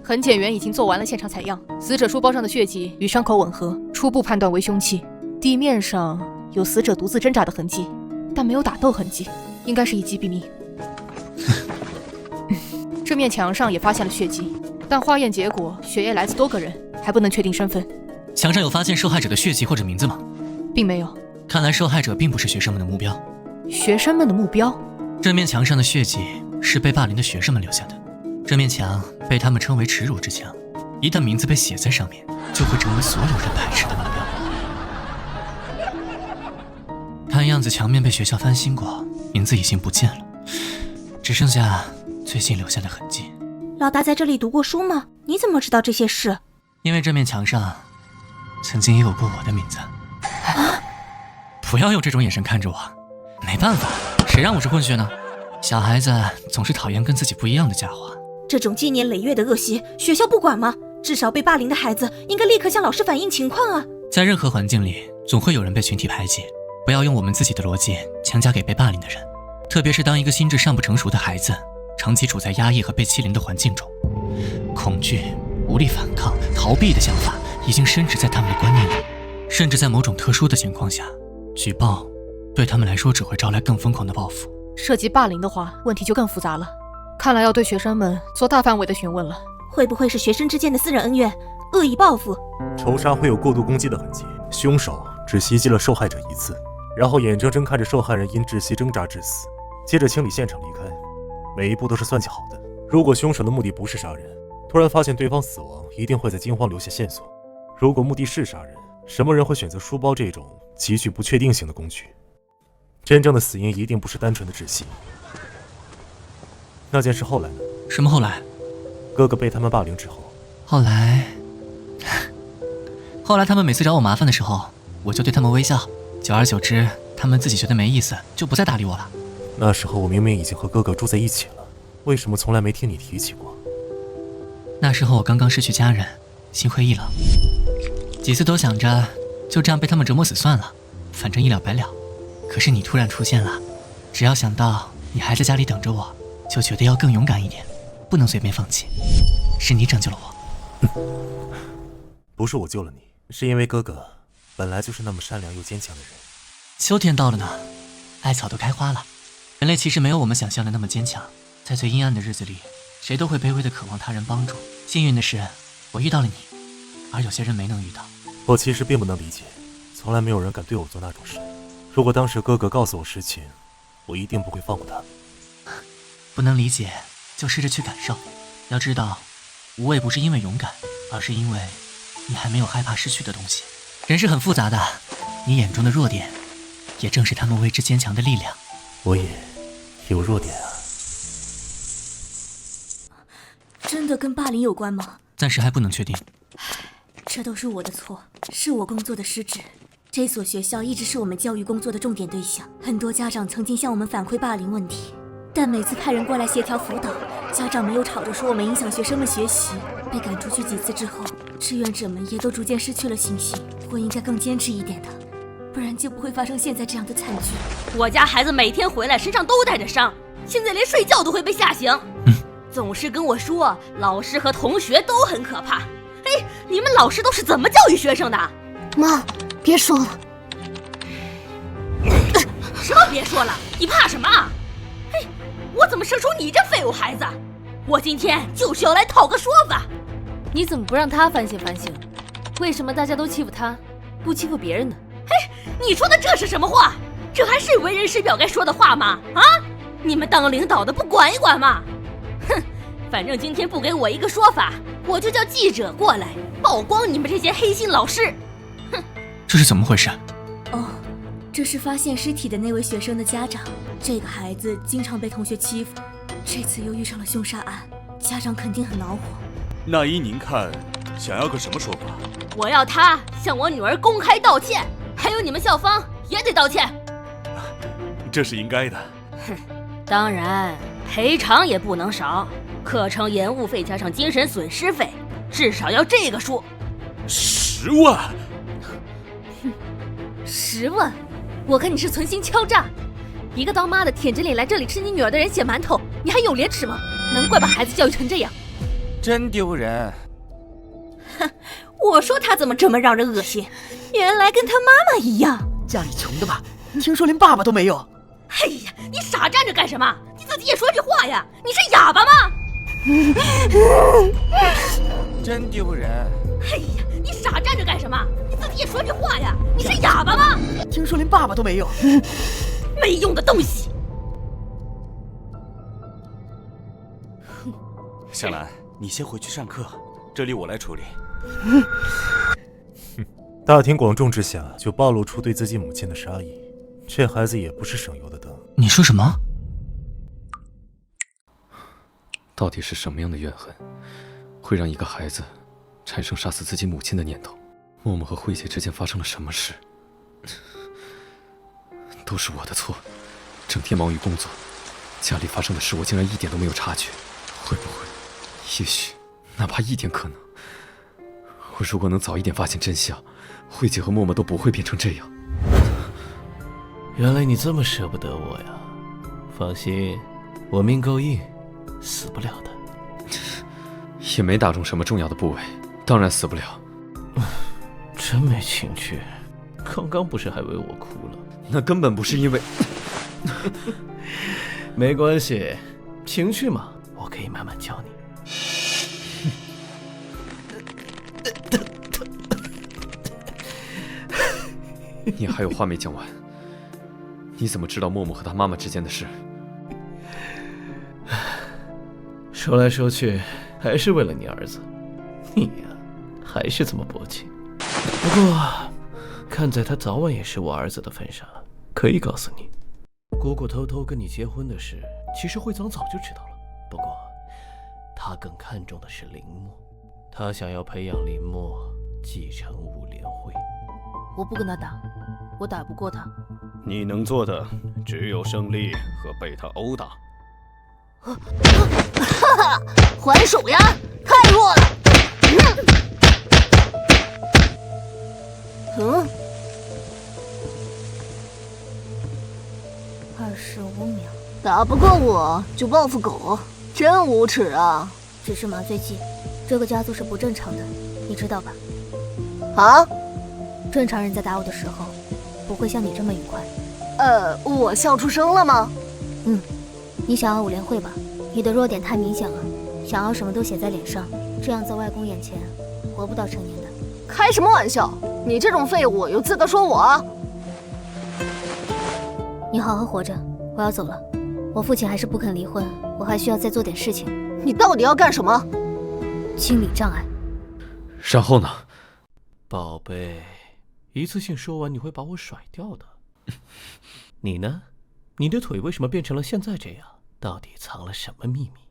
痕检员已经做完了现场采样，死者书包上的血迹与伤口吻合，初步判断为凶器。地面上有死者独自挣扎的痕迹，但没有打斗痕迹，应该是一击毙命。这面墙上也发现了血迹，但化验结果血液来自多个人，还不能确定身份。墙上有发现受害者的血迹或者名字吗？并没有。看来受害者并不是学生们的目标。学生们的目标？这面墙上的血迹是被霸凌的学生们留下的。这面墙被他们称为耻辱之墙，一旦名字被写在上面，就会成为所有人排斥的目标。看样子墙面被学校翻新过，名字已经不见了，只剩下最近留下的痕迹。老大在这里读过书吗？你怎么知道这些事？因为这面墙上曾经也有过我的名字。不要用这种眼神看着我，没办法，谁让我是混血呢？小孩子总是讨厌跟自己不一样的家伙。这种积年累月的恶习，学校不管吗？至少被霸凌的孩子应该立刻向老师反映情况啊！在任何环境里，总会有人被群体排挤，不要用我们自己的逻辑强加给被霸凌的人。特别是当一个心智尚不成熟的孩子长期处在压抑和被欺凌的环境中，恐惧、无力反抗、逃避的想法已经深植在他们的观念里，甚至在某种特殊的情况下，举报对他们来说只会招来更疯狂的报复。涉及霸凌的话，问题就更复杂了。看来要对学生们做大范围的询问了。会不会是学生之间的私人恩怨，恶意报复？仇杀会有过度攻击的痕迹，凶手只袭击了受害者一次，然后眼睁睁看着受害人因窒息挣扎致死，接着清理现场离开，每一步都是算计好的。如果凶手的目的不是杀人，突然发现对方死亡，一定会在惊慌留下线索。如果目的是杀人，什么人会选择书包这种极具不确定性的工具？真正的死因一定不是单纯的窒息。那件事后来呢？什么后来？哥哥被他们霸凌之后。后来他们每次找我麻烦的时候，我就对他们微笑，久而久之，他们自己觉得没意思，就不再搭理我了。那时候我明明已经和哥哥住在一起了，为什么从来没听你提起过？那时候我刚刚失去家人，心灰意冷，几次都想着就这样被他们折磨死算了，反正一了百了。可是你突然出现了，只要想到你还在家里等着我，就觉得要更勇敢一点，不能随便放弃。是你拯救了我。不是我救了你，是因为哥哥本来就是那么善良又坚强的人。秋天到了呢，艾草都开花了。人类其实没有我们想象的那么坚强，在最阴暗的日子里，谁都会卑微的渴望他人帮助。幸运的是，我遇到了你，而有些人没能遇到。我其实并不能理解，从来没有人敢对我做那种事。如果当时哥哥告诉我实情，我一定不会放过他。不能理解，就试着去感受。要知道，无畏不是因为勇敢，而是因为你还没有害怕失去的东西。人是很复杂的，你眼中的弱点，也正是他们为之坚强的力量。我也有弱点啊。真的跟霸凌有关吗？暂时还不能确定。这都是我的错，是我工作的失职。这所学校一直是我们教育工作的重点对象，很多家长曾经向我们反馈霸凌问题，但每次派人过来协调辅导，家长没有吵着说我们影响学生们学习。被赶出去几次之后，志愿者们也都逐渐失去了信心。我应该更坚持一点的，不然就不会发生现在这样的惨剧。我家孩子每天回来身上都带着伤，现在连睡觉都会被吓醒。总是跟我说老师和同学都很可怕。哎，你们老师都是怎么教育学生的？妈，别说了。什么别说了？你怕什么？嘿，我怎么生出你这废物孩子？我今天就是要来讨个说法。你怎么不让他反省反省？为什么大家都欺负他，不欺负别人呢？嘿，你说的这是什么话？这还是为人师表该说的话吗？啊，你们当领导的不管一管吗？哼，反正今天不给我一个说法，我就叫记者过来曝光你们这些黑心老师。哼，这是怎么回事？哦，这是发现尸体的那位学生的家长。这个孩子经常被同学欺负，这次又遇上了凶杀案，家长肯定很恼火。那依您看，想要个什么说法？我要他向我女儿公开道歉，还有你们校方也得道歉。这是应该的。哼，当然赔偿也不能少，课程延误费加上精神损失费，至少要这个数。10万！10万？我看你是存心敲诈！一个当妈的舔着脸来这里吃你女儿的人血馒头，你还有廉耻吗？难怪把孩子教育成这样，真丢人！我说他怎么这么让人恶心，原来跟他妈妈一样。家里穷的吧？听说连爸爸都没有。哎呀，你傻站着干什么？你自己也说句话呀！你是哑巴吗？真丢人！哎呀，你傻站着干什么？你自己也说句话呀！你是哑巴吗？听说连爸爸都没有。没用的东西！夏兰，你先回去上课，这里我来处理。大庭广众之下就暴露出对自己母亲的杀意，这孩子也不是省油的灯。你说什么？到底是什么样的怨恨，会让一个孩子产生杀死自己母亲的念头？默默和慧姐之间发生了什么事？都是我的错，整天忙于工作，家里发生的事我竟然一点都没有察觉。会不会，也许，哪怕一点可能，我如果能早一点发现真相，慧姐和默默都不会变成这样。原来你这么舍不得我呀！放心，我命够硬，死不了的。也没打中什么重要的部位，当然死不了。真没情趣，刚刚不是还为我哭了？那根本不是因为……没关系，情趣嘛，我可以慢慢教你。你还有话没讲完？你怎么知道默默和他妈妈之间的事？说来说去，还是为了你儿子。你呀，还是这么薄情。不过，看在他早晚也是我儿子的份上，可以告诉你，姑姑偷偷跟你结婚的事，其实会长早就知道了。不过，他更看重的是林默，他想要培养林默继承武联会。我不跟他打，我打不过他。你能做的只有胜利和被他殴打。还手呀！太弱了。25秒，打不过我就报复狗，真无耻啊！只是麻醉剂，这个家族是不正常的，你知道吧？啊？正常人在打我的时候，不会像你这么愉快。我笑出声了吗？你想要武联会吧？你的弱点太明显了，想要什么都写在脸上，这样在外公眼前活不到成年的。开什么玩笑？你这种废物有资格说我？你好好活着，我要走了。我父亲还是不肯离婚，我还需要再做点事情。你到底要干什么？清理障碍。然后呢？宝贝，一次性说完你会把我甩掉的。你呢？你的腿为什么变成了现在这样？到底藏了什么秘密？